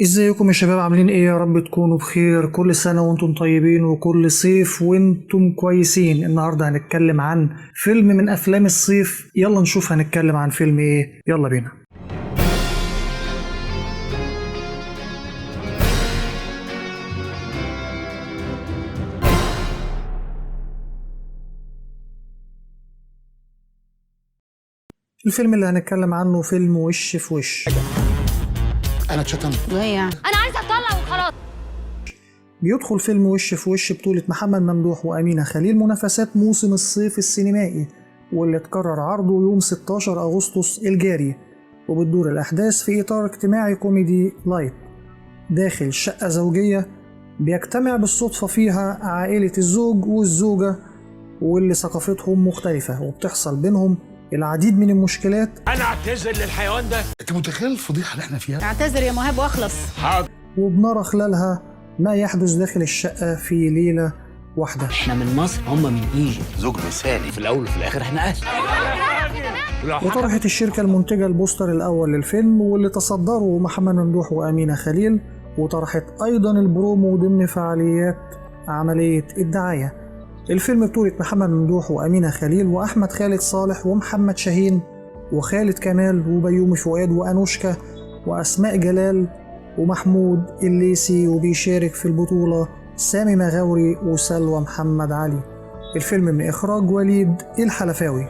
ازيكم يا شباب؟ عاملين ايه؟ يا رب تكونوا بخير. كل سنة وانتم طيبين وكل صيف وانتم كويسين. النهاردة هنتكلم عن فيلم من افلام الصيف. يلا نشوف هنتكلم عن فيلم ايه. يلا بينا. الفيلم اللي هنتكلم عنه فيلم وش في وش. انا اتشتمت. ليه يعني؟ انا عايزه اطلع وخلاص. بيدخل فيلم وش في وش بطولة محمد ممدوح وأمينة خليل منافسات موسم الصيف السينمائي، واللي اتكرر عرضه يوم 16 أغسطس الجاري، وبتدور الأحداث في إطار اجتماعي كوميدي لايت داخل شقة زوجية بيجتمع بالصدفة فيها عائلة الزوج والزوجة، واللي ثقافتهم مختلفة وبتحصل بينهم العديد من المشكلات. انا اعتذر للحيوان ده. انت متخيل الفضيحه اللي احنا فيها؟ اعتذر يا مهاب واخلص. حاضر. وبنرى خلالها ما يحدث داخل الشقة في ليلة واحدة. احنا من مصر، هم من ايجيبت. زوج مثالي. في الاول وفي الاخر احنا اهل. وطرحت الشركة المنتجة البوستر الأول للفيلم، واللي تصدره محمد ممدوح وأمينة خليل، وطرحت أيضا البرومو ضمن فعاليات عملية الدعاية. الفيلم بطولة محمد ممدوح وأمينة خليل وأحمد خالد صالح ومحمد شاهين وخالد كمال وبيومي فؤاد وأنوشكا وأسماء جلال ومحمود الليثي، وبيشارك في البطولة سامي مغاوري وسلوى محمد علي. الفيلم من إخراج وليد الحلفاوي.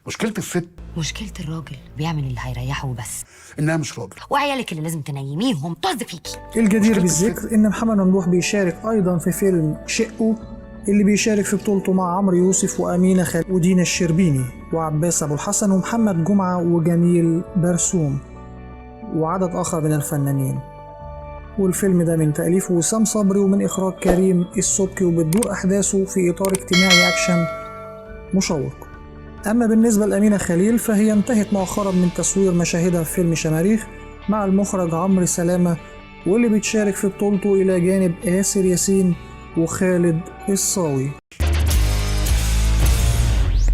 مشكله الست مشكلة الراجل بيعمل اللي هيريحه وبس، انها مش راجل. وعيالك اللي لازم تنيميهم طز فيكي. الجدير بالذكر إن محمد ممدوح بيشارك أيضا في فيلم شقه، اللي بيشارك في بطولته مع عمرو يوسف وأمينة خليل ودينا الشربيني وعباس أبو الحسن ومحمد جمعة وجميل برسوم وعدد آخر من الفنانين. والفيلم ده من تأليف وسام صبري ومن إخراج كريم السبكي، وبتدور أحداثه في إطار اجتماعي أكشن مشوق. أما بالنسبة لأمينة خليل فهي انتهت مؤخرا من تصوير مشاهدها في فيلم شماريخ مع المخرج عمرو سلامة، واللي بيتشارك في بطولته إلى جانب آسر ياسين وخالد الصاوي.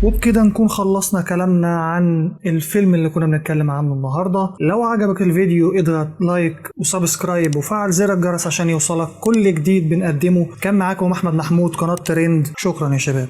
وبكده نكون خلصنا كلامنا عن الفيلم اللي كنا بنتكلم عنه النهاردة. لو عجبك الفيديو اضغط لايك وسبسكرايب وفعل زر الجرس عشان يوصلك كل جديد بنقدمه. كان معاكم أحمد محمود، قناة ترند. شكرا يا شباب.